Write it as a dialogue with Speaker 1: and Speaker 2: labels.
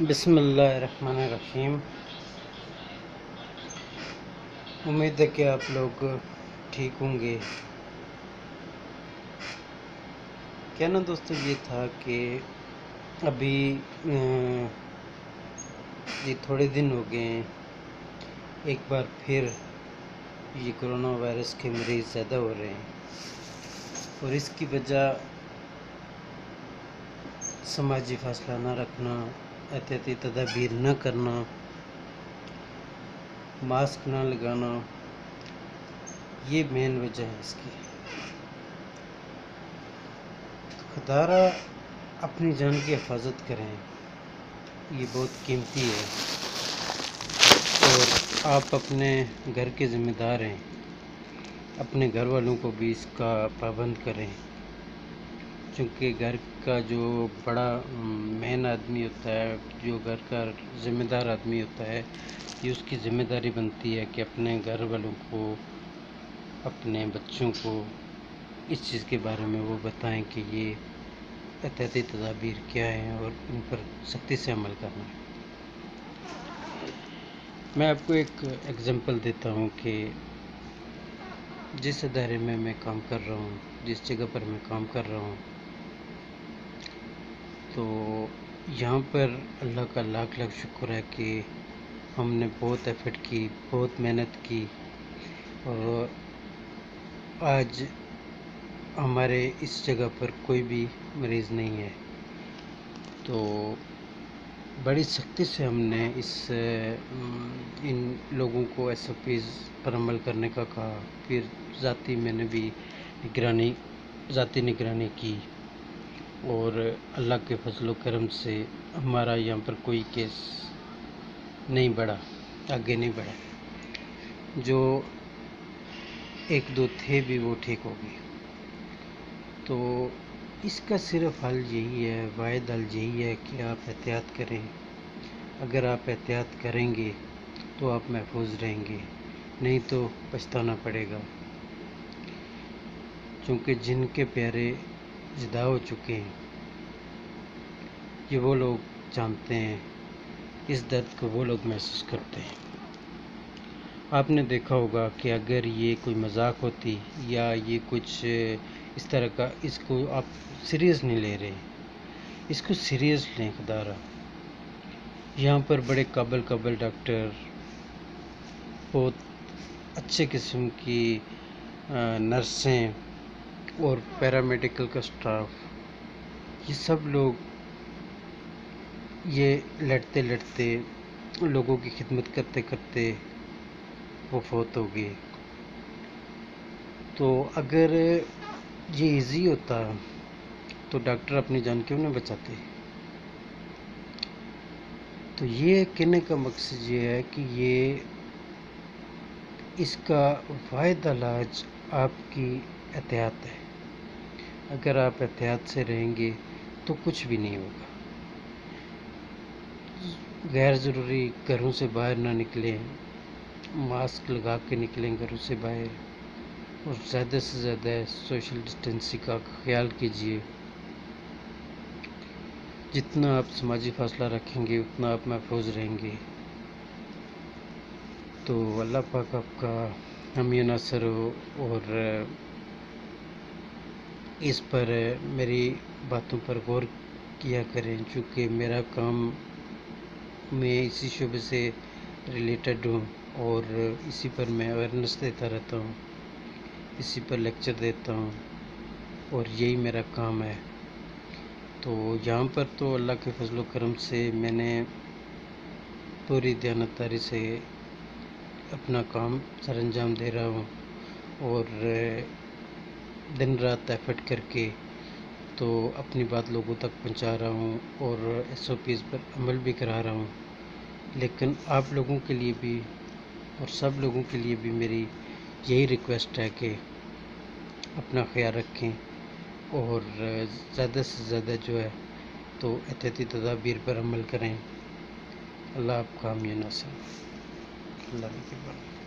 Speaker 1: بسم اللہ الرحمن الرحیم۔ امید ہے کہ آپ لوگ ٹھیک ہوں گے۔ کہنا دوستو یہ تھا کہ ابھی یہ تھوڑے دن ہو گئے ہیں، ایک بار پھر یہ کرونا وائرس کے مریض زیادہ ہو رہے ہیں، اور اس کی وجہ سماجی فاصلہ نہ رکھنا، احتیاطی تدابیر نہ کرنا، ماسک نہ لگانا، یہ مین وجہ ہے اس کی۔ خدارہ اپنی جان کی حفاظت کریں، یہ بہت قیمتی ہے، اور آپ اپنے گھر کے ذمہ دار ہیں، اپنے گھر والوں کو بھی اس کا پابند کریں، چونکہ گھر کا جو بڑا مین آدمی ہوتا ہے، جو گھر کا ذمہ دار آدمی ہوتا ہے، یہ اس کی ذمہ داری بنتی ہے کہ اپنے گھر والوں کو، اپنے بچوں کو اس چیز کے بارے میں وہ بتائیں کہ یہ احتیاطی تدابیر کیا ہیں اور ان پر سختی سے عمل کرنا ہے۔ میں آپ کو ایک ایگزامپل دیتا ہوں کہ جس ادارے میں میں کام کر رہا ہوں، جس جگہ پر میں کام کر رہا ہوں، تو یہاں پر اللہ کا لاکھ لاکھ شکر ہے کہ ہم نے بہت ایفرٹ کی، بہت محنت کی، اور آج ہمارے اس جگہ پر کوئی بھی مریض نہیں ہے۔ تو بڑی سختی سے ہم نے ان لوگوں کو ایس او پیز پر عمل کرنے کا کہا، پھر میں نے بھی ذاتی نگرانی کی، اور اللہ کے فضل و کرم سے ہمارا یہاں پر کوئی کیس نہیں بڑھا، آگے نہیں بڑھا، جو ایک دو تھے بھی وہ ٹھیک ہو گئے۔ تو اس کا صرف حل یہی ہے، واحد حل یہی ہے کہ آپ احتیاط کریں۔ اگر آپ احتیاط کریں گے تو آپ محفوظ رہیں گے، نہیں تو پچھتانا پڑے گا، چونکہ جن کے پیارے جدا ہو چکے ہیں، یہ وہ لوگ جانتے ہیں، اس درد کو وہ لوگ محسوس کرتے ہیں۔ آپ نے دیکھا ہوگا کہ اگر یہ کوئی مذاق ہوتی یا یہ کچھ اس طرح کا، اس کو آپ سیریس نہیں لے رہے، اس کو سیریس لیں خدارہ۔ یہاں پر بڑے قابل ڈاکٹر، بہت اچھے قسم کی نرسیں اور پیرامیڈیکل کا سٹاف، یہ سب لوگ یہ لڑتے لوگوں کی خدمت کرتے کرتے وہ فوت ہو گئے۔ تو اگر یہ ایزی ہوتا تو ڈاکٹر اپنی جان کیوں نہ بچاتے؟ تو یہ کہنے کا مقصد یہ ہے کہ اس کا واحد علاج آپ کی احتیاط ہے۔ اگر آپ احتیاط سے رہیں گے تو کچھ بھی نہیں ہوگا۔ غیر ضروری گھروں سے باہر نہ نکلیں، ماسک لگا کے نکلیں گھروں سے باہر، اور زیادہ سے زیادہ سوشل ڈسٹینسنگ کا خیال کیجیے۔ جتنا آپ سماجی فاصلہ رکھیں گے اتنا آپ محفوظ رہیں گے۔ تو اللہ پاک آپ کا حامی و ناصر ہو، اور اس پر میری باتوں پر غور کیا کریں، چونکہ میرا کام میں اسی شعبے سے ریلیٹڈ ہوں، اور اسی پر میں اویئرنیس دیتا رہتا ہوں، اسی پر لیکچر دیتا ہوں، اور یہی میرا کام ہے۔ تو یہاں پر تو اللہ کے فضل و کرم سے میں نے پوری دیانتداری سے اپنا کام سر انجام دے رہا ہوں، اور دن رات ایفرٹ کر کے تو اپنی بات لوگوں تک پہنچا رہا ہوں، اور ایس او پیز پر عمل بھی کرا رہا ہوں۔ لیکن آپ لوگوں کے لیے بھی اور سب لوگوں کے لیے بھی میری یہی ریکویسٹ ہے کہ اپنا خیال رکھیں، اور زیادہ سے زیادہ جو ہے تو احتیاطی تدابیر پر عمل کریں۔ اللہ آپ کا حامی و ناصر، اللہ نگہبان۔